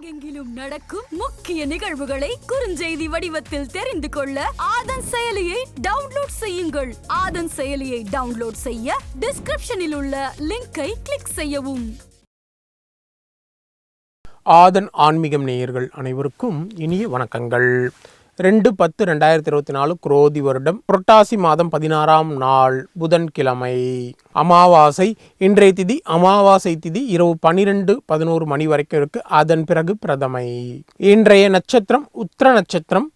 உலகெங்கிலும் நடக்கும் முக்கிய நிகழ்வுகளை குறுஞ்செய்தி வடிவத்தில் தெரிந்து கொள்ள ஆதன் செயலியை டவுன்லோட் செய்யுங்கள். ஆதன் செயலியை டவுன்லோட் செய்ய டிஸ்கிரிப்ஷனில் உள்ள லிங்கை கிளிக் செய்யவும். ஆதன் ஆன்மீகம் நேயர்கள் அனைவருக்கும் இனிய வணக்கங்கள். 2/10/2024 குரோதி வருடம் புரட்டாசி மாதம் 16ஆம் நாள் புதன்கிழமை அமாவாசை. இன்றைய திதி அமாவாசை திதி இரவு 12:11 மணி வரைக்கும் இருக்கு. அதன் பிறகு பிரதமை. இன்றைய நட்சத்திரம் உத்திர நட்சத்திரம்.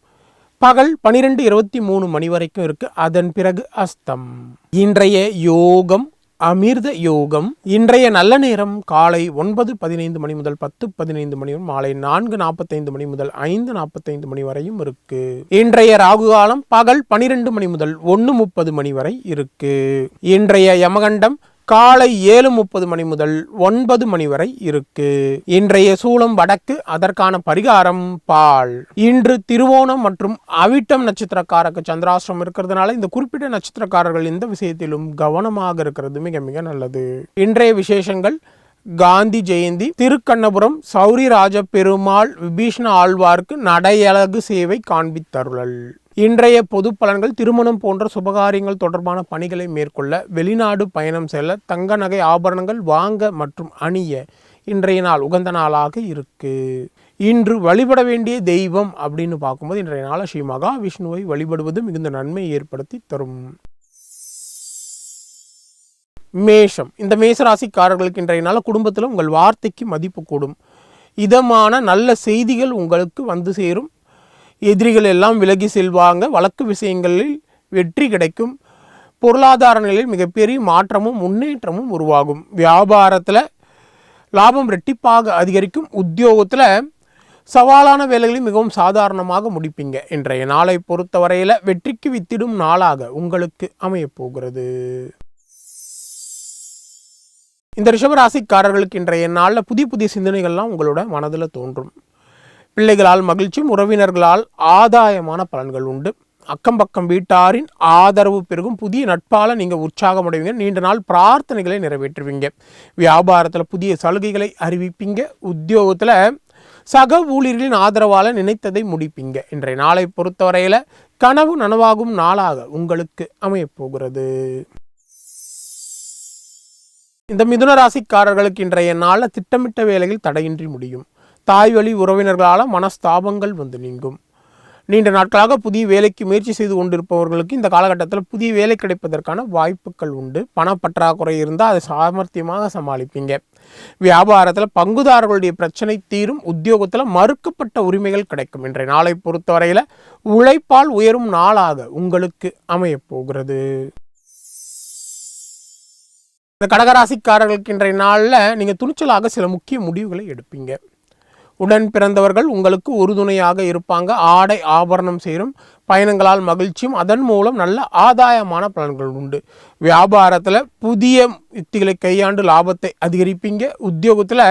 பகல் 12:23 மணி வரைக்கும் இருக்கு. அதன் பிறகு அஸ்தம். இன்றைய யோகம் அமிர்த யோகம். இன்றைய நல்ல நேரம் காலை 9:15 மணி முதல் 10:15 மணி மாலை 4:45 மணி முதல் 5:45 மணி வரையும் இருக்கு. இன்றைய ராகு காலம் பகல் 12 மணி முதல் 1:30 மணி வரை இருக்கு. இன்றைய யமகண்டம் காலை 7:30 மணி முதல் 9 மணி வரை இருக்கு. இன்றைய சூலம் வடக்கு. அதற்கான பரிகாரம் பால். இன்று திருவோணம் மற்றும் அவிட்டம் நட்சத்திரக்காரருக்கு சந்திராஷ்டிரம் இருக்கிறதுனால இந்த குறிப்பிட்ட நட்சத்திரக்காரர்கள் இந்த விஷயத்திலும் கவனமாக இருக்கிறது மிக மிக நல்லது. இன்றைய விசேஷங்கள்: காந்தி ஜெயந்தி, திருக்கண்ணபுரம் சௌரிராஜ பெருமாள் விபீஷண ஆழ்வார்க்கு நடையழகு சேவை காண்பித்தருளல். இன்றைய பொது பலன்கள்: திருமணம் போன்ற சுபகாரியங்கள் தொடர்பான பணிகளை மேற்கொள்ள, வெளிநாடு பயணம் செல்ல, தங்க நகை ஆபரணங்கள் வாங்க மற்றும் அணிய இன்றைய நாள் உகந்த நாளாக இருக்கு. இன்று வழிபட வேண்டிய தெய்வம் அப்படின்னு பார்க்கும்போது இன்றைய நாள் ஸ்ரீ மகாவிஷ்ணுவை வழிபடுவது மிகுந்த நன்மையை ஏற்படுத்தி தரும். மேஷம். இந்த மேசராசிக்காரர்களுக்கு இன்றைய நாள் குடும்பத்தில் உங்கள் வார்த்தைக்கு மதிப்பு கூடும். இதமான நல்ல செய்திகள் உங்களுக்கு வந்து சேரும். எதிரிகள் எல்லாம் விலகி செல்வாங்க. வழக்கு விஷயங்களில் வெற்றி கிடைக்கும். பொருளாதார நிலையில் மிகப்பெரிய மாற்றமும் முன்னேற்றமும் உருவாகும். வியாபாரத்தில் லாபம் ரெட்டிப்பாக அதிகரிக்கும். உத்தியோகத்தில் சவாலான வேலைகளை மிகவும் சாதாரணமாக முடிப்பீங்க. இன்றைய நாளை பொறுத்தவரையில் வெற்றிக்கு வித்திடும் நாளாக உங்களுக்கு அமையப்போகிறது. இந்த ரிஷபராசிக்காரர்களுக்கு இன்றைய நாளில் புதிய புதிய சிந்தனைகள்லாம் உங்களோட மனதில் தோன்றும். பிள்ளைகளால் மகிழ்ச்சியும் உறவினர்களால் ஆதாயமான பலன்கள் உண்டு. அக்கம் பக்கம் வீட்டாரின் ஆதரவு பெருகும். புதிய நட்பால் நீங்கள் உற்சாகமடைவீங்க. நீண்ட நாள் பிரார்த்தனைகளை நிறைவேற்றுவீங்க. வியாபாரத்தில் புதிய சலுகைகளை அறிவிப்பீங்க. உத்தியோகத்தில் சக ஊழியர்களின் ஆதரவால் நினைத்ததை முடிப்பீங்க. இன்றைய நாளை பொறுத்தவரையில் கனவு நனவாகும் நாளாக உங்களுக்கு அமையப்போகிறது. இந்த மிதுன ராசிக்காரர்களுக்கு இன்றைய நாளில் திட்டமிட்ட வேலைகள் தடையின்றி முடியும். தாய் வழி உறவினர்களால் மனஸ்தாபங்கள் வந்து நீங்கும். நீண்ட நாட்களாக புதிய வேலைக்கு முயற்சி செய்து கொண்டிருப்பவர்களுக்கு இந்த காலகட்டத்தில் புதிய வேலை கிடைப்பதற்கான வாய்ப்புகள் உண்டு. பணப்பற்றாக்குறை இருந்தால் அதை சாமர்த்தியமாக சமாளிப்பீங்க. வியாபாரத்தில் பங்குதாரர்களுடைய பிரச்சனை தீரும். உத்தியோகத்தில் மறுக்கப்பட்ட உரிமைகள் கிடைக்கும். இன்றைய நாளை பொறுத்தவரையில் உழைப்பால் உயரும் நாளாக உங்களுக்கு அமையப்போகிறது. இந்த கடகராசிக்காரர்களுக்கு இன்றைய நாளில் நீங்கள் துணிச்சலாக சில முக்கிய முடிவுகளை எடுப்பீங்க. உடன் பிறந்தவர்கள் உங்களுக்கு உறுதுணையாக இருப்பாங்க. ஆடை ஆபரணம் சேரும். பயணங்களால் மகிழ்ச்சியும் அதன் மூலம் நல்ல ஆதாயமான பலன்கள் உண்டு. வியாபாரத்தில் புதிய யுக்திகளை கையாண்டு லாபத்தை அதிகரிப்பீங்க. உத்தியோகத்தில்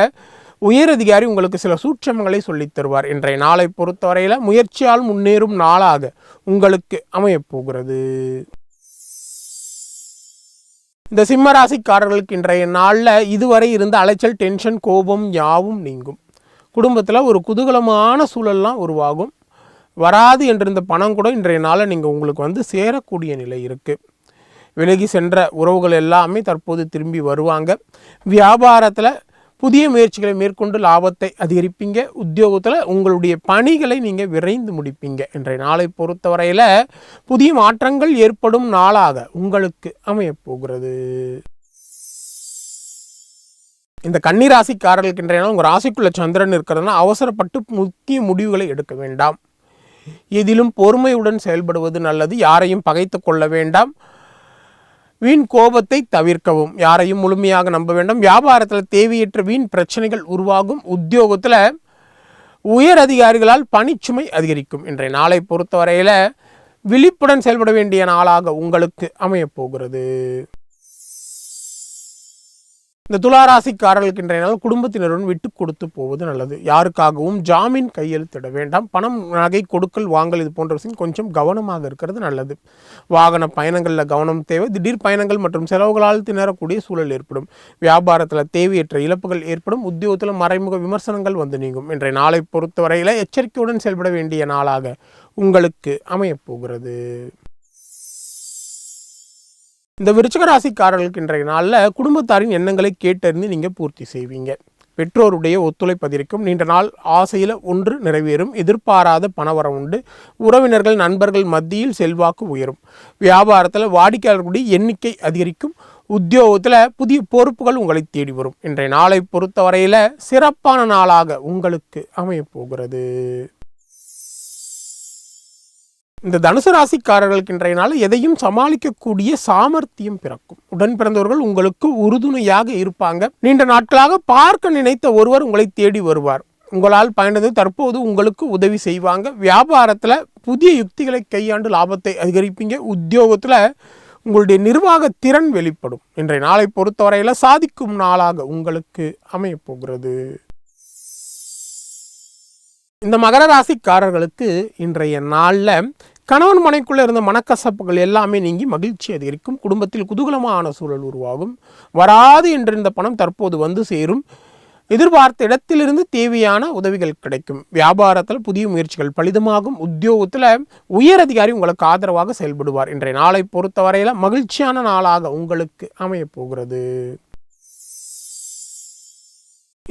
உயரதிகாரி உங்களுக்கு சில சூட்சமங்களை சொல்லித் தருவார். இன்றைய நாளை பொறுத்தவரையில் முயற்சியால் முன்னேறும் நாளாக உங்களுக்கு அமையப்போகிறது. இந்த சிம்மராசிக்காரர்களுக்கு இன்றைய நாளில் இதுவரை இருந்த அலைச்சல், டென்ஷன், கோபம் யாவும் நீங்கும். குடும்பத்தில் ஒரு குதூகலமான சூழல்லாம் உருவாகும். வராது என்றிருந்த பணம் கூட இன்றைய நாளில் நீங்கள் உங்களுக்கு சேரக்கூடிய நிலை இருக்குது. விலகி சென்ற உறவுகள் எல்லாமே தற்போது திரும்பி வருவாங்க. வியாபாரத்தில் புதிய முயற்சிகளை மேற்கொண்டு லாபத்தை அதிகரிப்பீங்க. உத்தியோகத்தில் உங்களுடைய பணிகளை நீங்கள் விரைந்து முடிப்பீங்க. இன்றைய நாளை பொறுத்தவரையில் புதிய மாற்றங்கள் ஏற்படும் நாளாக உங்களுக்கு அமையப்போகிறது. இந்த கன்னிராசிக்காரர்களுக்கு இன்றைய நாள் உங்கள் ராசிக்குள்ள சந்திரன் இருக்கிறதுனா அவசரப்பட்டு முக்கிய முடிவுகளை எடுக்க வேண்டாம். எதிலும் பொறுமையுடன் செயல்படுவது நல்லது. யாரையும் பகைத்து கொள்ள வேண்டாம். வீண் கோபத்தை தவிர்க்கவும். யாரையும் முழுமையாக நம்ப வேண்டாம். வியாபாரத்தில் தேவையற்ற வீண் பிரச்சனைகள் உருவாகும். உத்தியோகத்தில் உயர் அதிகாரிகளால் பணிச்சுமை அதிகரிக்கும். இன்றைய நாளை பொறுத்தவரையில் விழிப்புடன் செயல்பட வேண்டிய நாளாக உங்களுக்கு அமையப்போகிறது. இந்த துளாராசிக்காரர்களுக்கு இன்றைய நாள் குடும்பத்தினருடன் விட்டு கொடுத்து போவது நல்லது. யாருக்காகவும் ஜாமீன் கையெழுத்திட வேண்டாம். பணம், நகை, கொடுக்கல் வாங்கல் இது போன்ற விஷயம் கொஞ்சம் கவனமாக இருக்கிறது நல்லது. வாகன பயணங்களில் கவனம் தேவை. திடீர் பயணங்கள் மற்றும் செலவுகளால் திணறக்கூடிய சூழல் ஏற்படும். வியாபாரத்தில் தேவையற்ற இழப்புகள் ஏற்படும். உத்தியோகத்தில் மறைமுக விமர்சனங்கள் வந்து நீங்கும். இன்றைய நாளை பொறுத்தவரையில் எச்சரிக்கையுடன் செயல்பட வேண்டிய நாளாக உங்களுக்கு அமையப்போகிறது. இந்த விருச்சிக ராசிக்காரர்களுக்கு இன்றைய நாளில் குடும்பத்தாரின் எண்ணங்களை கேட்டறிந்து நீங்கள் பூர்த்தி செய்வீங்க. பெற்றோருடைய ஒத்துழைப்பு அதிகரிக்கும். நீண்ட நாள் ஆசையில் ஒன்று நிறைவேறும். எதிர்பாராத பணவரம் உண்டு. உறவினர்கள், நண்பர்கள் மத்தியில் செல்வாக்கு உயரும். வியாபாரத்தில் வாடிக்கையாளர்களுடைய எண்ணிக்கை அதிகரிக்கும். உத்தியோகத்தில் புதிய பொறுப்புகள் உங்களை தேடி வரும். இன்றைய நாளை பொறுத்தவரையில் சிறப்பான நாளாக உங்களுக்கு அமையப்போகிறது. இந்த தனுசு ராசிக்காரர்களுக்கு இன்றைய நாள் எதையும் சமாளிக்கக்கூடிய சாமர்த்தியம் பிறக்கும். உடன் பிறந்தவர்கள் உங்களுக்கு உறுதுணையாக இருப்பாங்க. நீண்ட நாட்களாக பார்க்க நினைத்த ஒருவர் உங்களை தேடி வருவார். உங்களால் பயனது தற்போது உங்களுக்கு உதவி செய்வாங்க. வியாபாரத்தில் புதிய யுக்திகளை கையாண்டு லாபத்தை அதிகரிப்பீங்க. உத்தியோகத்தில் உங்களுடைய நிர்வாக திறன் வெளிப்படும். இன்றைய நாளை பொறுத்தவரையில் சாதிக்கும் நாளாக உங்களுக்கு அமையப்போகிறது. இந்த மகர ராசிக்காரர்களுக்கு இன்றைய நாளில் கணவன் மனைக்குள்ளே இருந்த மனக்கசப்புகள் எல்லாமே நீங்கி மகிழ்ச்சி அதிகரிக்கும். குடும்பத்தில் குதூகலமான சூழல் உருவாகும். வராது என்றிருந்த பணம் தற்போது வந்து சேரும். எதிர்பார்த்த இடத்திலிருந்து தேவையான உதவிகள் கிடைக்கும். வியாபாரத்தில் புதிய முயற்சிகள் பலிதமாகும். உத்தியோகத்தில் உயர் அதிகாரி உங்களுக்கு ஆதரவாக செயல்படுவார். இன்றைய நாளை பொறுத்தவரையில் மகிழ்ச்சியான நாளாக உங்களுக்கு அமையப்போகிறது.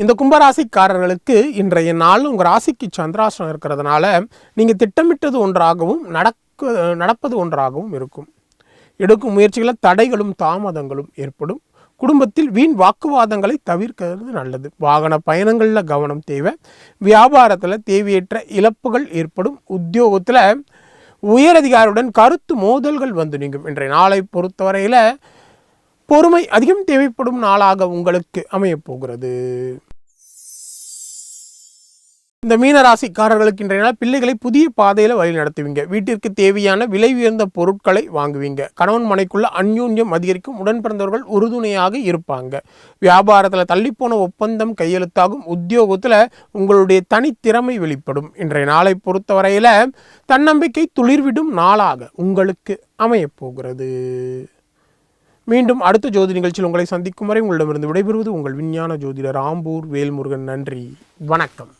இந்த கும்பராசிக்காரர்களுக்கு இன்றைய நாள் உங்கள் ராசிக்கு சந்திராசனம் இருக்கிறதுனால நீங்கள் திட்டமிட்டது ஒன்றாகவும் நடப்பது ஒன்றாகவும் இருக்கும். எடுக்கும் முயற்சிகளில் தடைகளும் தாமதங்களும் ஏற்படும். குடும்பத்தில் வீண் வாக்குவாதங்களை தவிர்க்கிறது நல்லது. வாகன பயணங்களில் கவனம் தேவை. வியாபாரத்தில் தேவையற்ற இழப்புகள் ஏற்படும். உத்தியோகத்தில் உயரதிகாரியுடன் கருத்து மோதல்கள் வந்து நீங்கும். இன்றைய நாளை பொறுத்தவரையில் பொறுமை அதிகம் தேவைப்படும் நாளாக உங்களுக்கு அமையப்போகிறது. இந்த மீனராசிக்காரர்களுக்கு இன்றைய நாள் பிள்ளைகளை புதிய பாதையில் வழி நடத்துவீங்க. வீட்டிற்கு தேவையான விலை உயர்ந்த பொருட்களை வாங்குவீங்க. கணவன் மனைக்குள்ள அந்யோன்யம் அதிகரிக்கும். உடன் பிறந்தவர்கள் உறுதுணையாக இருப்பாங்க. வியாபாரத்தில் தள்ளிப்போன ஒப்பந்தம் கையெழுத்தாகும். உத்தியோகத்தில் உங்களுடைய தனித்திறமை வெளிப்படும். இன்றைய நாளை பொறுத்தவரையில் தன்னம்பிக்கை துளிர்விடும் நாளாக உங்களுக்கு அமையப்போகிறது. மீண்டும் அடுத்த ஜோதி நிகழ்ச்சியில் உங்களை சந்திக்கும் வரை உங்களிடமிருந்து விடைபெறுவது உங்கள் விஞ்ஞான ஜோதிடர் ஆம்பூர் வேல்முருகன். நன்றி, வணக்கம்.